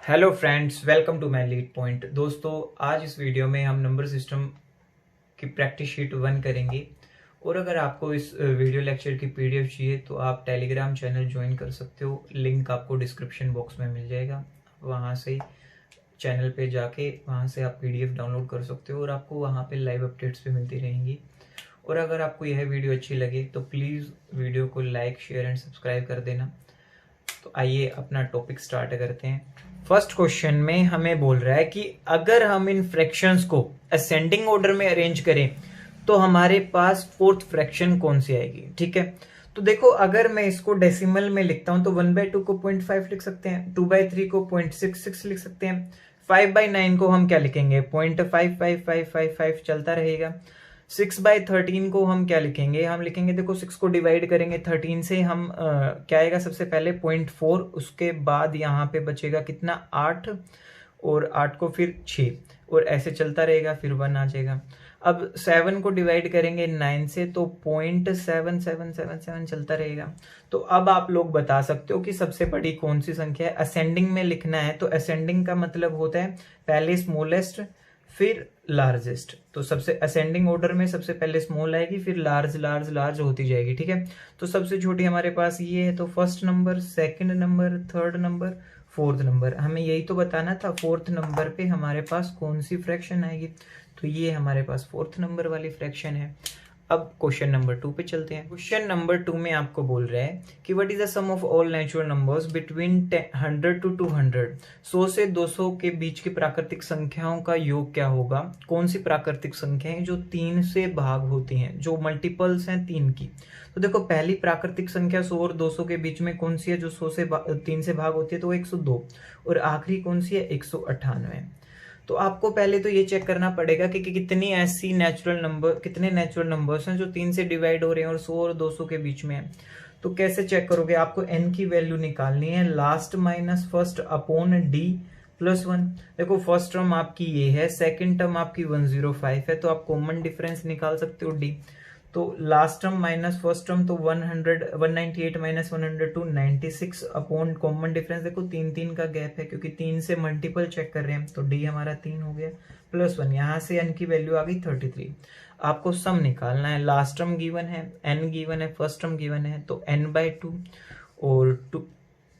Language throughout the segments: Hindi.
Hello friends, welcome to my lead point. दोस्तों, आज इस वीडियो में हम नंबर सिस्टम की प्रैक्टिस शीट 1 करेंगे। और अगर आपको इस वीडियो लेक्चर की पीडीएफ चाहिए तो आप टेलीग्राम चैनल ज्वाइन कर सकते हो। लिंक आपको डिस्क्रिप्शन बॉक्स में मिल जाएगा। वहाँ से चैनल पे जाके वहाँ से आप पीडीएफ डाउनलोड कर सकते हो और आपको वहाँ पे लाइव अपडेट्स भी मिलती रहेंगी। और अगर आपको यह वीडियो अच्छी लगे तो प्लीज़ वीडियो को लाइक, शेयर एंड सब्सक्राइब कर देना। तो आइए अपना टॉपिक स्टार्ट करते हैं। फर्स्ट क्वेश्चन में हमें बोल रहा है कि अगर हम इन फ्रैक्शंस को असेंडिंग ऑर्डर में अरेंज करें तो हमारे पास फोर्थ फ्रैक्शन कौन सी आएगी। ठीक है, तो देखो, अगर मैं इसको डेसिमल में लिखता हूं तो 1/2 को 0.5 लिख सकते हैं, 2/3 को 0.66 लिख सकते हैं, 5/9 को हम क्या लिखेंगे, 0.55555 चलता रहेगा। 6/13 को हम क्या लिखेंगे, हम लिखेंगे, देखो 6 को डिवाइड करेंगे 13 से, हम क्या आएगा, सबसे पहले 0.4, उसके बाद यहाँ पे बचेगा कितना, 8, और 8 को फिर 6, और ऐसे चलता रहेगा, फिर 1 आ जाएगा। अब 7 को डिवाइड करेंगे 9 से तो 0.7777 चलता रहेगा। तो अब आप लोग बता सकते हो कि सबसे बड़ी कौन सी संख्या है। असेंडिंग में लिखना है तो असेंडिंग का मतलब होता है पहले स्मॉलेस्ट फिर लार्जेस्ट। तो सबसे असेंडिंग ऑर्डर में सबसे पहले स्मॉल आएगी, फिर लार्ज लार्ज लार्ज होती जाएगी। ठीक है, तो सबसे छोटी हमारे पास ये है, तो first number, second number, third number, fourth number. हमें यही तो बताना था, फोर्थ नंबर पे हमारे पास कौन सी फ्रैक्शन आएगी। तो ये हमारे पास फोर्थ नंबर वाली फ्रैक्शन है। अब क्वेश्चन नंबर 2 पे चलते हैं। क्वेश्चन नंबर 2 में आपको बोल रहा है कि what is the sum of all natural numbers between 100 to 200। 100 से 200 के बीच की प्राकृतिक संख्याओं का योग क्या होगा। कौन सी प्राकृतिक संख्याएं जो 3 से भाग होती हैं, जो मल्टीपल्स हैं 3 की। तो देखो, पहली प्राकृतिक संख्या 100 और 200 के बीच में कौन सी है जो 3 से भाग होती है, तो 102। और आखिरी कौन सी है, 198। तो आपको पहले तो ये चेक करना पड़ेगा कि कितनी ऐसी कितने नेचुरल नंबर्स हैं जो 3 से डिवाइड हो रहे हैं और 100 और 200 के बीच में है। तो कैसे चेक करोगे, आपको n की वैल्यू निकालनी है, last minus first upon d plus 1। देखो, फर्स्ट टर्म आपकी ये है, सेकंड टर्म आपकी 105 है, तो आप कॉमन डिफरेंस निकाल सकते हो d। तो last term minus first term, तो 198 माइनस 102 96 अपॉन कॉमन डिफरेंस। देखो 3 का गैप है क्योंकि 3 से मल्टीपल चेक कर रहे हैं, तो डी हमारा 3 हो गया प्लस 1। यहाँ से एन की वैल्यू आ गई 33। आपको सम निकालना है, लास्ट टर्म गिवन है, एन गिवन है, फर्स्ट टर्म गिवन है, तो n/2 और 2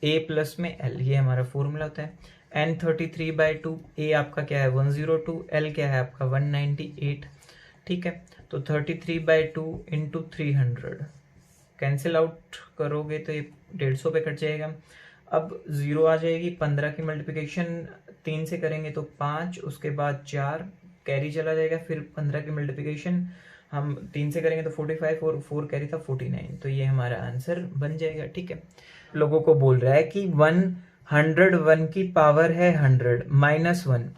a प्लस में l, ये हमारा फॉर्मूला होता है। n 33/2, a आपका क्या है 102, l क्या है आपका 198। ठीक है, तो 33/2 इंटू 300 कैंसिल आउट करोगे तो ये 150 पे कट जाएगा। अब 0 आ जाएगी, 15 की मल्टीप्लिकेशन 3 से करेंगे तो 5, उसके बाद 4 कैरी चला जाएगा, फिर 15 की मल्टीप्लिकेशन हम 3 से करेंगे तो 45 और 4 कैरी था 49। तो ये हमारा आंसर बन जाएगा। ठीक है, लोगों को बोल रहा है कि 101 की पावर है 100 माइनस 1,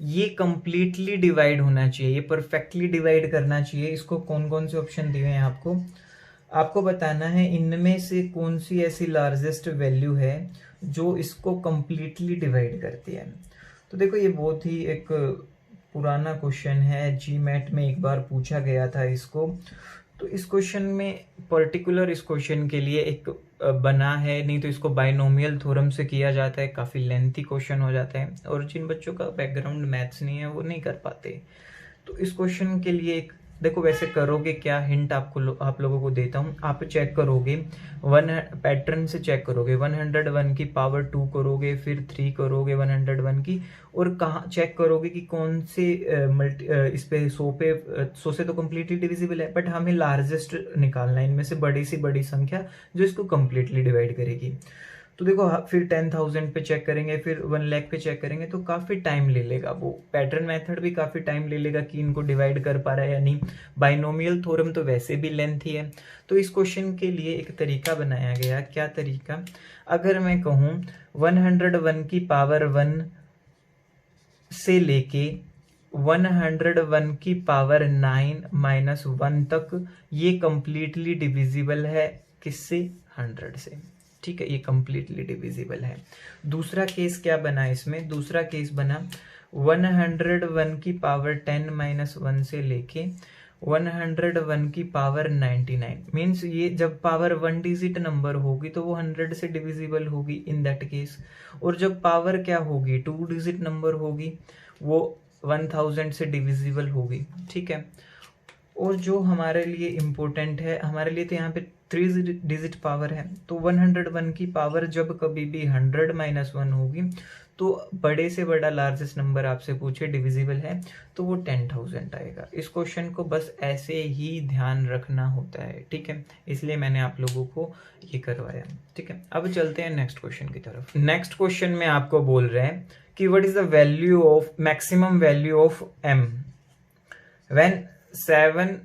ये कंप्लीटली डिवाइड होना चाहिए, ये परफेक्टली डिवाइड करना चाहिए। इसको कौन कौन से ऑप्शन दिए हैं आपको बताना है, इनमें से कौन सी ऐसी लार्जेस्ट वैल्यू है जो इसको कंप्लीटली डिवाइड करती है। तो देखो, ये बहुत ही एक पुराना क्वेश्चन है, जीमैट में एक बार पूछा गया था इसको। तो इस क्वेश्चन में पर्टिकुलर इस क्वेश्चन के लिए एक बना है, नहीं तो इसको बाइनोमियल थ्योरम से किया जाता है, काफ़ी लेंथी क्वेश्चन हो जाता है और जिन बच्चों का बैकग्राउंड मैथ्स नहीं है वो नहीं कर पाते। तो इस क्वेश्चन के लिए एक देखो, वैसे करोगे क्या, हिंट आप लोगों को देता हूँ। आप चेक करोगे, पैटर्न से चेक करोगे, 101 की पावर 2 करोगे, फिर 3 करोगे 101 की, और कहाँ चेक करोगे कि कौन से इस पे 100 से तो कम्प्लीटली डिविजिबल है, बट हमें लार्जेस्ट निकालना है, इनमें से बड़ी सी बड़ी संख्या जो इसको कम्प्लीटली डिवाइड करेगी। तो देखो, फिर 10,000 पे चेक करेंगे, फिर 1 लाख पे चेक करेंगे, तो काफ़ी टाइम ले लेगा। वो पैटर्न मेथड भी काफ़ी टाइम ले लेगा कि इनको डिवाइड कर पा रहा है या नहीं। बाइनोमियल थ्योरम तो वैसे भी लेंथी है। तो इस क्वेश्चन के लिए एक तरीका बनाया गया। क्या तरीका, अगर मैं कहूँ 101 की पावर 1 से लेके 101 की पावर 9 माइनस 1 तक, ये कंप्लीटली डिविजिबल है किससे, 100 से। ठीक है, ये कंप्लीटली डिविजिबल है। दूसरा केस क्या बना इसमें, दूसरा केस बना 101 की पावर 10 माइनस 1 से लेके 101 की पावर 99 मीन्स ये जब पावर 1 डिजिट नंबर होगी तो वो 100 से डिविजिबल होगी इन दैट केस। और जब पावर क्या होगी 2 डिजिट नंबर होगी वो 1000 से डिविजिबल होगी, ठीक है। और जो हमारे लिए इम्पोर्टेंट है, हमारे लिए तो यहाँ पे 3 डिजिट पावर है, तो 101 की पावर जब कभी भी 100 - 1 होगी तो बड़े से बड़ा लार्जेस्ट नंबर आपसे पूछे डिविजिबल है तो वो 10,000 आएगा। इस क्वेश्चन को बस ऐसे ही ध्यान रखना होता है, ठीक है, इसलिए मैंने आप लोगों को ये करवाया, ठीक है। अब चलते हैं नेक्स्ट क्वेश्चन की तरफ। नेक्स्ट क्वेश्चन में आपको बोल रहे हैं कि what is the value of maximum value of m when 7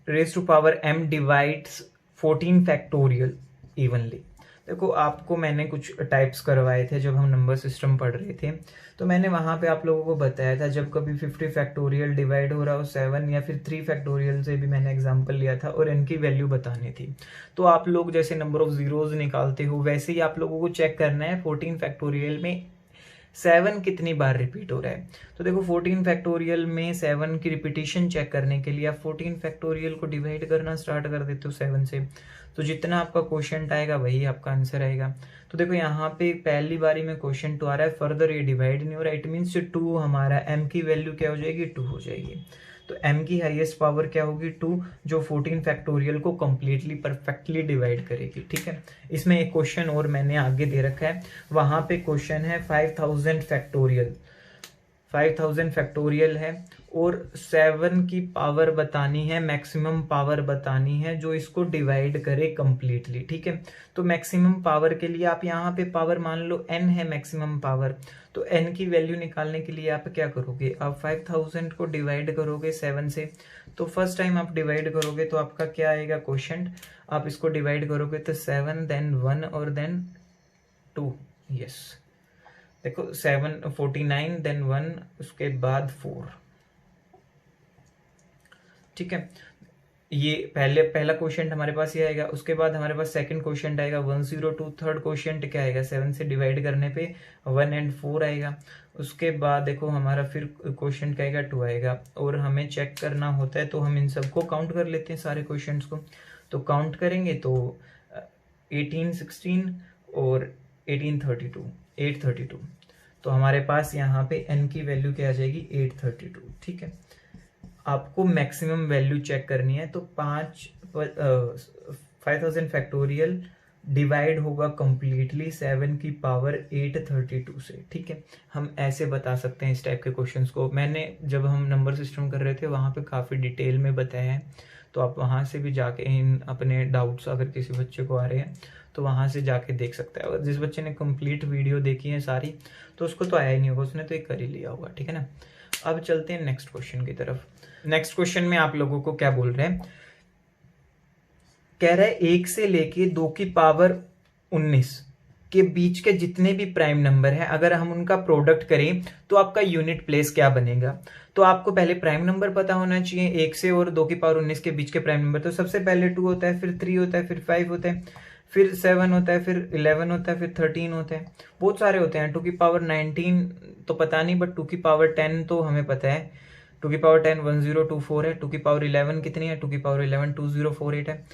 raised to power m divides 14 factorial evenly. देखो आपको मैंने कुछ टाइप्स करवाए थे जब हम नंबर सिस्टम पढ़ रहे थे, तो मैंने वहां पे आप लोगों को बताया था जब कभी 50 फैक्टोरियल डिवाइड हो रहा हो 7 या फिर 3 फैक्टोरियल से भी मैंने एग्जांपल लिया था और इनकी वैल्यू बतानी थी। तो आप लोग जैसे नंबर ऑफ जीरोज निकालते हो वैसे ही आप लोगों को चेक करना है 14 फैक्टोरियल में 7 कितनी बार रिपीट हो रहा है। तो देखो 14 फैक्टोरियल में 7 की रिपीटिशन चेक करने के लिए आप 14 फैक्टोरियल को डिवाइड करना स्टार्ट कर देते हो 7 से, तो जितना आपका क्वेश्चन आएगा वही आपका आंसर आएगा। तो देखो यहाँ पे पहली बारी में क्वेश्चन 2 आ रहा है, फर्दर ये डिवाइड नहीं हो रहा है, इट मीन्स 2 हमारा m की वैल्यू क्या हो जाएगी 2 हो जाएगी। तो m की हाईएस्ट पावर क्या होगी 2, जो 14 फैक्टोरियल को कंप्लीटली परफेक्टली डिवाइड करेगी, ठीक है। इसमें एक क्वेश्चन और मैंने आगे दे रखा है, वहां पे क्वेश्चन है 5000 फैक्टोरियल, 5000 फैक्टोरियल है और 7 की पावर बतानी है, मैक्सिमम पावर बतानी है जो इसको डिवाइड करे कंप्लीटली, ठीक है। तो मैक्सिमम पावर के लिए आप यहाँ पे पावर मान लो n है मैक्सिमम पावर, तो n की वैल्यू निकालने के लिए आप क्या करोगे, आप 5000 को डिवाइड करोगे 7 से। तो फर्स्ट टाइम आप डिवाइड करोगे तो आपका क्या आएगा क्वेश्चन, आप इसको डिवाइड करोगे तो 7 देन 1 और देन 2, यस। देखो 7 49 देन 1 उसके बाद 4, ठीक है। ये पहला क्वेश्चन हमारे पास ये आएगा। उसके बाद हमारे पास सेकंड क्वेश्चन आएगा 102, थर्ड क्वेश्चन क्या आएगा 7 से डिवाइड करने पे 1 and 4 आएगा। उसके बाद देखो हमारा फिर क्वेश्चन क्या आएगा 2 आएगा और हमें चेक करना होता है तो हम इन सबको काउंट कर लेते हैं सारे क्वेश्चंस को। तो काउंट करेंगे तो 18 16 और 18 32 832, तो हमारे पास यहाँ पे n की वैल्यू क्या आ जाएगी 832, ठीक है। आपको मैक्सिमम वैल्यू चेक करनी है तो 5000 फैक्टोरियल डिवाइड होगा कंप्लीटली 7 की पावर 832 से, ठीक है। हम ऐसे बता सकते हैं इस टाइप के क्वेश्चंस को। मैंने जब हम नंबर सिस्टम कर रहे थे वहां पे काफी डिटेल में बताया है, तो आप वहां से भी जाके इन अपने डाउट्स अगर किसी बच्चे को आ रहे हैं तो वहां से जाके देख सकता है। और जिस बच्चे ने कंप्लीट वीडियो देखी है सारी तो उसको तो आया ही नहीं होगा, उसने तो एक कर ही लिया होगा, ठीक है ना। अब चलते हैं नेक्स्ट क्वेश्चन की तरफ। नेक्स्ट क्वेश्चन में आप लोगों को क्या बोल रहे हैं, कह रहा है 1 से लेके 2 की पावर 19 के बीच के जितने भी प्राइम नंबर हैं अगर हम उनका प्रोडक्ट करें तो आपका यूनिट प्लेस क्या बनेगा। तो आपको पहले प्राइम नंबर पता होना चाहिए, 1 से और 2 की पावर 19 के बीच के प्राइम नंबर। तो सबसे पहले 2 होता है, फिर 3 होता है, फिर 5 होता है, फिर 7 होता है, फिर 11 होता है, फिर 13 होता है, बहुत सारे होते हैं। 2 की पावर 19 तो पता नहीं, बट 2 की पावर 10 तो हमें पता है, 2 की पावर 10 1024 है। 2 की पावर 11 कितनी है, 2 की पावर 11 2048 है।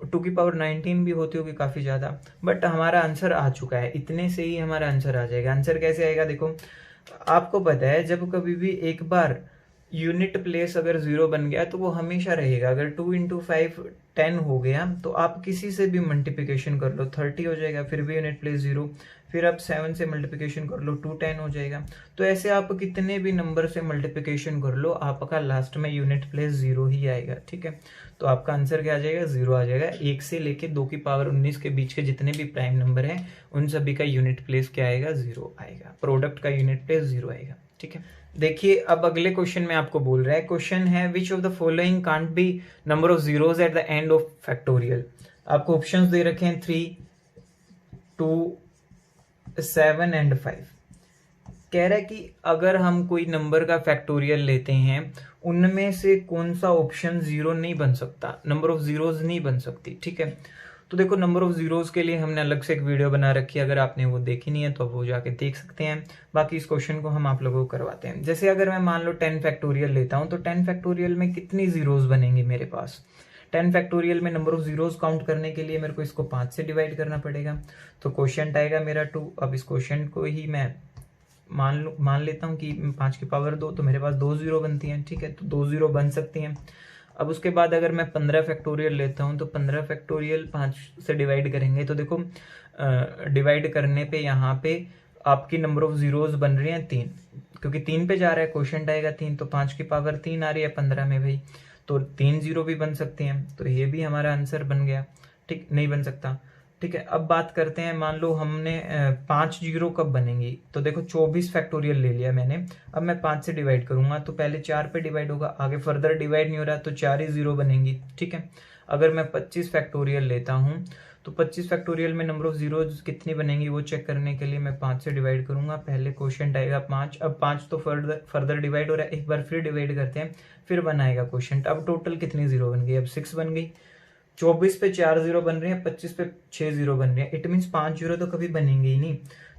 2 की पावर 19 भी होती होगी काफी ज्यादा, बट हमारा आंसर आ चुका है, इतने से ही हमारा आंसर आ जाएगा। आंसर कैसे आएगा, देखो आपको पता है जब कभी भी एक बार यूनिट प्लेस अगर 0 बन गया तो वो हमेशा रहेगा। अगर 2 × 5 10 हो गया तो आप किसी से भी मल्टीप्लिकेशन कर लो 30 हो जाएगा, फिर भी यूनिट प्लेस 0, फिर आप 7 से मल्टीप्लिकेशन कर लो 2 10 हो जाएगा। तो ऐसे आप कितने भी नंबर से मल्टीप्लिकेशन कर लो आपका लास्ट में यूनिट प्लेस 0 ही आएगा, ठीक है। तो आपका आंसर क्या आ जाएगा 0 आ जाएगा। 1 से लेके 2 की पावर 19 के बीच के जितने भी प्राइम नंबर हैं उन सभी का यूनिट प्लेस क्या आएगा 0 आएगा, प्रोडक्ट का यूनिट प्लेस 0 आएगा, ठीक है। देखिए अब अगले क्वेश्चन में आपको बोल रहा है, क्वेश्चन है which of the following can't be number of zeros at the end of factorial. आपको ऑप्शंस दे रखे हैं 3 2 7 एंड 5। कह रहा है कि अगर हम कोई नंबर का फैक्टोरियल लेते हैं उनमें से कौन सा ऑप्शन 0 नहीं बन सकता, नंबर ऑफ जीरोस नहीं बन सकती, ठीक है। तो देखो नंबर ऑफ जीरोस के लिए हमने अलग से एक वीडियो बना रखी है, अगर आपने वो देखी नहीं है तो वो जाके देख सकते हैं। बाकी इस क्वेश्चन को हम आप लोगों को करवाते हैं। जैसे अगर मैं मान लो 10 फैक्टोरियल लेता हूं तो 10 फैक्टोरियल में कितनी जीरोस बनेंगी मेरे पास। 10 फैक्टोरियल में नंबर ऑफ जीरोस काउंट करने के लिए मेरे को इसको 5 से डिवाइड करना पड़ेगा। तो क्वेश्चन आएगा मेरा 2। अब इस क्वेश्चन को ही मैं मान लेता हूँ कि 5 की पावर 2, तो मेरे पास 2 जीरो बनती हैं। ठीक है, तो 2 जीरो बन सकती हैं। अब उसके बाद अगर मैं 15 फैक्टोरियल लेता हूँ तो 15 फैक्टोरियल 5 से डिवाइड करेंगे तो देखो डिवाइड करने पे यहाँ पे आपकी नंबर ऑफ जीरोस बन रही हैं 3, क्योंकि 3 पे जा रहा है, क्वेश्चन आएगा 3, तो 5 की पावर 3 आ रही है 15 में भाई, तो 3 जीरो भी बन सकते हैं। तो ये भी हमारा आंसर बन गया। ठीक, नहीं बन सकता। ठीक है, अब बात करते हैं, मान लो हमने 5 जीरो कब बनेंगी। तो देखो 24 फैक्टोरियल ले लिया मैंने, अब मैं 5 से डिवाइड करूंगा तो पहले 4 पे डिवाइड होगा, आगे फर्दर डिवाइड नहीं हो रहा तो 4 ही जीरो बनेंगी। ठीक है, अगर मैं 25 फैक्टोरियल लेता हूँ तो 25 फैक्टोरियल में नंबर ऑफ जीरो कितनी बनेंगी वो चेक करने के लिए मैं 5 से डिवाइड करूंगा। पहले क्वेश्चन आएगा 5, अब 5 तो फर्दर डिवाइड हो रहा है, एक बार फिर डिवाइड करते हैं, फिर बनाएगा क्वेश्चन। अब टोटल कितनी जीरो बन गई, अब 6 बन गई। 24 पे 4 जीरो बन रहे हैं, 25 पे 6 जीरो बन रहे हैं, इट मीन्स 5 जीरो तो कभी बनेंगे ही नहीं।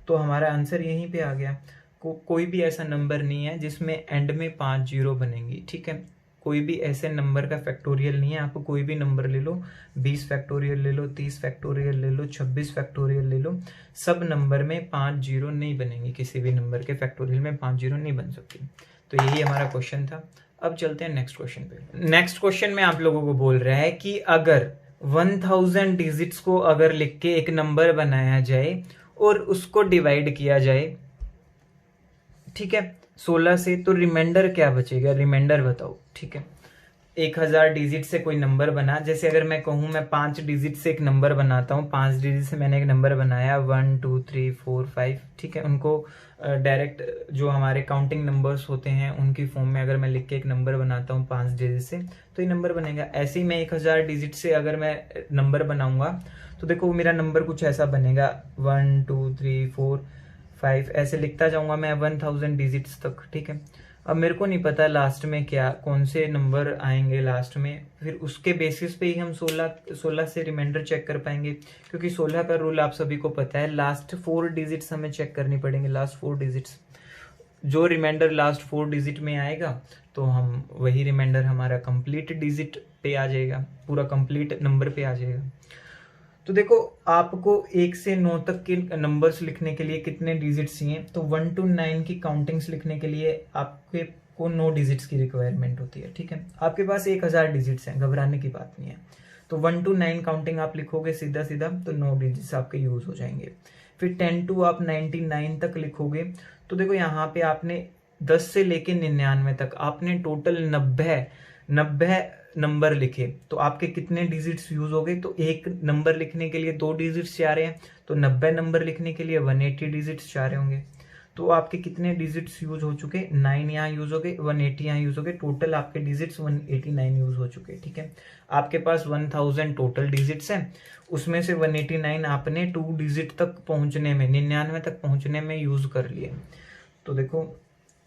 तो हमारा आंसर यहीं पे आ गया। कोई भी ऐसा नंबर नहीं है जिसमें एंड में 5 जीरो बनेंगी। ठीक है, कोई भी ऐसे नंबर का फैक्टोरियल नहीं है। आपको कोई भी नंबर ले लो, 20 फैक्टोरियल ले लो, 30 फैक्टोरियल ले लो, 26 फैक्टोरियल ले लो, सब नंबर में 5 जीरो नहीं बनेंगी। किसी भी नंबर के फैक्टोरियल में 5 जीरो नहीं बन सकती। तो यही हमारा क्वेश्चन था। अब चलते हैं नेक्स्ट क्वेश्चन पे। नेक्स्ट क्वेश्चन में आप लोगों को बोल रहा है कि अगर 1000 डिजिट्स को अगर लिख के एक नंबर बनाया जाए और उसको डिवाइड किया जाए, ठीक है, 16 से, तो रिमाइंडर क्या बचेगा, रिमाइंडर बताओ। ठीक है, 1000 डिजिट से कोई नंबर बना, जैसे अगर मैं कहूं मैं 5 डिजिट से एक नंबर बनाता हूं, 5 डिजिट से मैंने एक नंबर बनाया 1 2 3 4 5। ठीक है, उनको डायरेक्ट जो हमारे काउंटिंग नंबर्स होते हैं उनकी फॉर्म में अगर मैं लिख के एक नंबर बनाता हूं 5 डिजिट से तो ये नंबर बनेगा। ऐसे ही मैं 1000 डिजिट से अगर मैं नंबर बनाऊंगा तो देखो मेरा नंबर कुछ ऐसा बनेगा 1 2 3 4 5, ऐसे लिखता जाऊंगा मैं 1000 डिजिट्स तक। ठीक है, अब मेरे को नहीं पता लास्ट में क्या कौन से नंबर आएंगे लास्ट में, फिर उसके बेसिस पे ही हम 16 से रिमाइंडर चेक कर पाएंगे, क्योंकि 16 का रूल आप सभी को पता है, लास्ट 4 डिजिट्स हमें चेक करनी पड़ेंगे। लास्ट 4 डिजिट्स, जो रिमाइंडर लास्ट 4 डिजिट में आएगा तो हम वही रिमाइंडर हमारा कंप्लीट डिजिट पे आ जाएगा, पूरा कंप्लीट नंबर पे आ जाएगा। तो देखो आपको 1 से 9 तक के नंबर्स लिखने के लिए कितने डिजिट्स चाहिए, तो 1 to 9 की काउंटिंग्स लिखने के लिए आपके को 9 डिजिट्स की रिक्वायरमेंट होती है। ठीक है, आपके पास 1000 डिजिट्स हैं, घबराने की बात नहीं है। तो 1 to 9 काउंटिंग आप लिखोगे सीधा सीधा तो 9 डिजिट्स आपके यूज हो जाएंगे। फिर 10 to आप 99 तक लिखोगे तो देखो यहाँ पे आपने 10 से लेके 99 तक आपने टोटल 90 नंबर लिखे, तो आपके कितने डिजिट्स यूज हो गए, तो एक नंबर लिखने के लिए 2 डिजिट्स चाह रहे हैं, तो 90 नंबर लिखने के लिए 180 डिजिट्स चाह रहे होंगे। तो आपके कितने डिजिट्स यूज हो चुके, 9 यहाँ यूज हो गए, 180 यहाँ यूज हो गए, टोटल आपके डिजिट्स 189 यूज हो चुके। ठीक है, आपके पास 1000 टोटल डिजिट्स हैं, उसमें से 189 आपने 2 डिजिट तक पहुंचने में, 99 तक पहुंचने में यूज कर लिए। तो देखो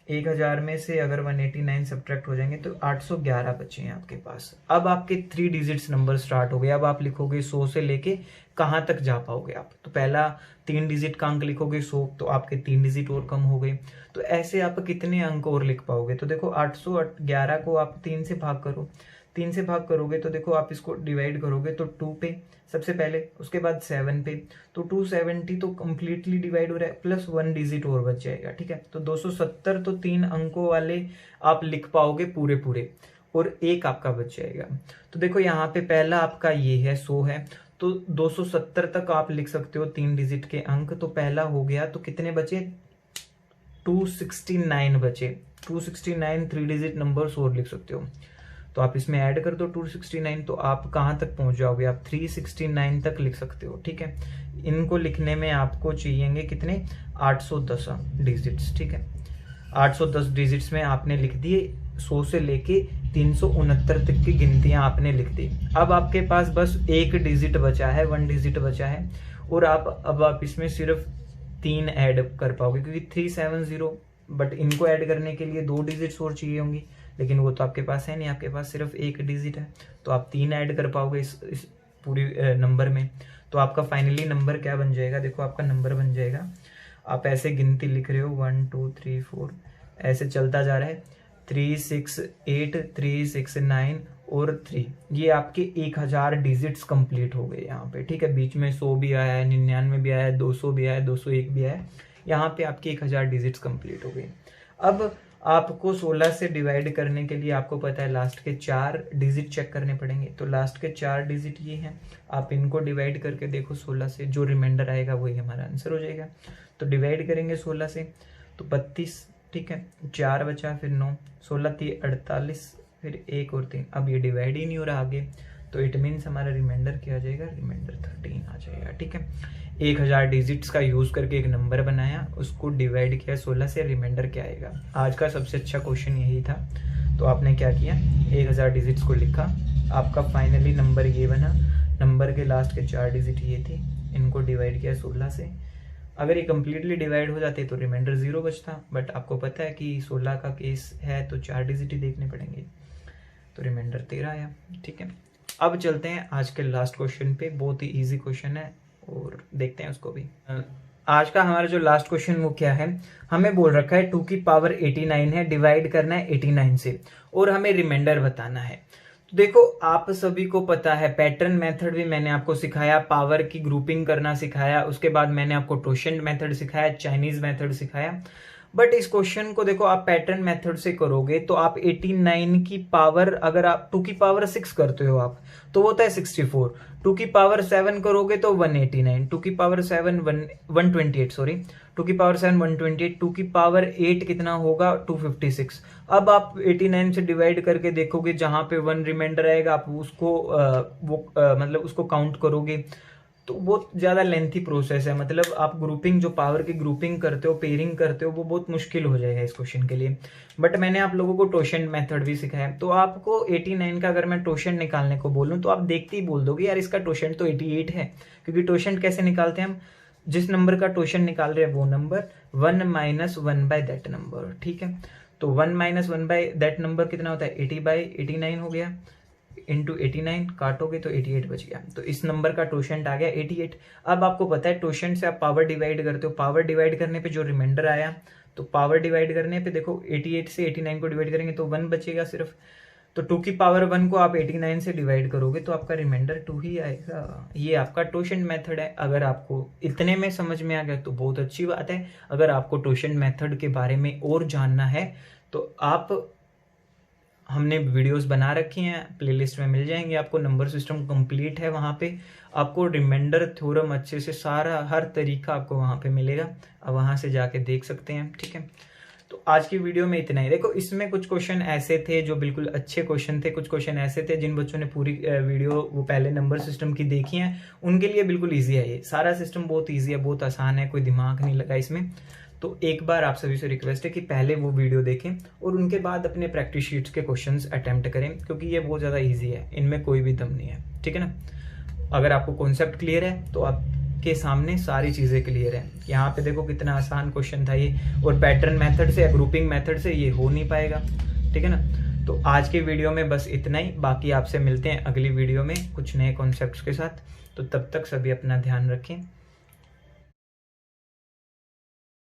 1000 में से अगर 189 सब्ट्रैक्ट हो जाएंगे तो 811 बचे हैं आपके पास। अब आपके 3 डिजिट्स नंबर स्टार्ट हो गए। अब आप लिखोगे 100 से लेके कहां तक जा पाओगे आप, तो पहला 3 डिजिट का अंक लिखोगे 100, तो आपके 3 डिजिट और कम हो गए। तो ऐसे आप कितने अंक और लिख पाओगे, तो देखो 811 को आप 3 से भाग करो, 3 से भाग करोगे तो देखो आप इसको डिवाइड करोगे तो 2 पे सबसे पहले, उसके बाद 7 पे, तो 270 तो कंप्लीटली डिवाइड हो रहा है, प्लस 1 डिजिट और बच जाएगा। ठीक है, तो 270 तो 3 अंकों वाले आप लिख पाओगे पूरे पूरे, और एक आपका बच जाएगा। तो देखो यहाँ पे पहला आपका ये है 100 है, तो 270 तक आप लिख सकते हो 3 डिजिट के अंक, तो पहला हो गया, तो कितने बचे, 269 बचे। 269 3 डिजिट नंबर्स और लिख सकते हो, तो आप इसमें ऐड कर दो 269, तो आप कहां तक पहुंच जाओगे, आप 369 तक लिख सकते हो। ठीक है, इनको लिखने में आपको चाहिएंगे कितने, 810 डिजिट्स। ठीक है, 810 डिजिट्स में आपने लिख दिए, 100 से लेके 369 तक की गिनतियां आपने लिख दी। अब आपके पास बस एक डिजिट बचा है, 1 डिजिट बचा है, और अब आप इसमें सिर्फ 3 ऐड कर पाओगे, क्योंकि 370, बट इनको ऐड करने के लिए 2 डिजिट्स और चाहिए होंगी, लेकिन वो तो आपके पास है नहीं, आपके पास सिर्फ एक डिजिट है, तो आप 3 ऐड कर पाओगे इस पूरी नंबर में। तो आपका फाइनली नंबर क्या बन जाएगा, देखो आपका नंबर बन जाएगा, आप ऐसे गिनती लिख रहे हो 1 2 3 4 ऐसे चलता जा रहा है, 3 6 8 3 6 9 और 3, ये आपके 1000 डिजिट्स कंप्लीट हो गए यहाँ पे, ठीक है। बीच में 100 भी आया है, 99 भी आया है, 200 भी आया है, 201 भी आया है, यहाँ पे आपके 1000 डिजिट्स कंप्लीट हो गए। अब आपको 16 से डिवाइड करने के लिए आपको पता है लास्ट के 4 डिजिट चेक करने पड़ेंगे। तो लास्ट के 4 डिजिट ये हैं, आप इनको डिवाइड करके देखो 16 से, जो रिमाइंडर आएगा वही हमारा आंसर हो जाएगा। तो डिवाइड करेंगे 16 से तो 32, ठीक है, 4 बचा, फिर 9, 16 3 48, फिर 1 और 3। अब ये डिवाइड ही नहीं हो रहा आगे, तो इट मीन्स हमारा रिमाइंडर क्या आ जाएगा, रिमाइंडर 13 आ जाएगा, ठीक है। 1000 डिजिट्स का यूज करके एक नंबर बनाया, उसको डिवाइड किया 16 से, रिमाइंडर क्या आएगा। आज का सबसे अच्छा क्वेश्चन यही था। तो आपने क्या किया, 1000 डिजिट्स को लिखा, आपका फाइनली नंबर ये बना, नंबर के लास्ट के 4 डिजिट ये थे, इनको डिवाइड किया 16 से। अगर ये कम्प्लीटली डिवाइड हो जाते तो रिमाइंडर 0 बचता, बट आपको पता है कि 16 का केस है तो 4 डिजिट ही देखने पड़ेंगे, तो रिमाइंडर 13 आया, ठीक है। अब चलते हैं आज के लास्ट क्वेश्चन पे, बहुत ही इजी क्वेश्चन है और देखते हैं उसको भी। आज का हमारा जो लास्ट क्वेश्चन वो क्या है, हमें बोल रखा है 2 की पावर 89 है, डिवाइड करना है 89 से और हमें रिमाइंडर बताना है। तो देखो आप सभी को पता है, पैटर्न मेथड भी मैंने आपको सिखाया, पावर की ग्रुपिंग करना सिखाया, उसके बाद मैंने आपको टोशेंट मेथड सिखाया, चाइनीज मेथड सिखाया। बट इस क्वेश्चन को देखो आप पैटर्न मेथड से करोगे तो आप 89 की पावर, अगर आप 2 की पावर 6 करते हो आप तो वो होता है 64, 2 की पावर 7 करोगे तो 189, 2 की पावर 7 128, सॉरी 2 की पावर 7 128, 2 की पावर 8 कितना होगा 256। अब आप 89 से डिवाइड करके देखोगे, जहां पे 1 रिमाइंडर आएगा आप उसको मतलब उसको काउंट करोगे, तो बहुत ज़्यादा लेंथी प्रोसेस है। मतलब आप ग्रुपिंग, जो पावर की ग्रुपिंग करते हो, पेयरिंग करते हो, वो बहुत मुश्किल हो जाएगा इस क्वेश्चन के लिए। बट मैंने आप लोगों को टोशेंट मेथड भी सिखाया, तो आपको 89 का अगर मैं टोशेंट निकालने को बोलूँ तो आप देखते ही बोल दोगे यार इसका टोशेंट तो 88 है, क्योंकि टोशेंट कैसे निकालते हैं हम, जिस नंबर का टोशेंट निकाल रहे हैं वो नंबर 1 - 1 बाय दैट नंबर, ठीक है। तो 1 - 1 बाय दैट नंबर कितना होता है, 80/89 हो गया, इंटू 89 काटोगे तो 88 बच गया। तो इस नंबर का टोशेंट आ गया 88। अब आपको पता है टोशेंट से आप पावर डिवाइड करते हो, पावर डिवाइड करने पे जो रिमाइंडर आया, तो पावर डिवाइड करने पे देखो 88 से 89 को डिवाइड करेंगे तो 1 बचेगा सिर्फ। तो 2 की पावर 1 को आप 89 से डिवाइड करोगे तो आपका रिमाइंडर 2 ही आएगा। ये आपका टोशेंट मेथड है। अगर आपको इतने में समझ में आ गया तो बहुत अच्छी बात है। अगर आपको टोशेंट मेथड के बारे में और जानना है तो आप, हमने वीडियोस बना रखी हैं, प्लेलिस्ट में मिल जाएंगे आपको, नंबर सिस्टम कंप्लीट है, वहाँ पे आपको रिमाइंडर थ्योरम अच्छे से सारा हर तरीका आपको वहाँ पे मिलेगा, अब वहाँ से जाके देख सकते हैं, ठीक है। तो आज की वीडियो में इतना ही। देखो इसमें कुछ क्वेश्चन ऐसे थे जो बिल्कुल अच्छे क्वेश्चन थे, कुछ क्वेश्चन ऐसे थे जिन बच्चों ने पूरी वीडियो वो पहले नंबर सिस्टम की देखी है उनके लिए बिल्कुल ईजी है। ये सारा सिस्टम बहुत ईजी है, बहुत आसान है, कोई दिमाग नहीं लगा इसमें। तो एक बार आप सभी से रिक्वेस्ट है कि पहले वो वीडियो देखें और उनके बाद अपने प्रैक्टिस शीट्स के क्वेश्चंस अटेम्प्ट करें, क्योंकि ये बहुत ज़्यादा इजी है, इनमें कोई भी दम नहीं है, ठीक है ना। अगर आपको कॉन्सेप्ट क्लियर है तो आपके सामने सारी चीज़ें क्लियर है। यहाँ पे देखो कितना आसान क्वेश्चन था ये, और पैटर्न मेथड से या ग्रुपिंग मेथड से ये हो नहीं पाएगा, ठीक है ना। तो आज के वीडियो में बस इतना ही, बाकी आपसे मिलते हैं अगली वीडियो में कुछ नए कॉन्सेप्ट्स के साथ। तो तब तक सभी अपना ध्यान रखें।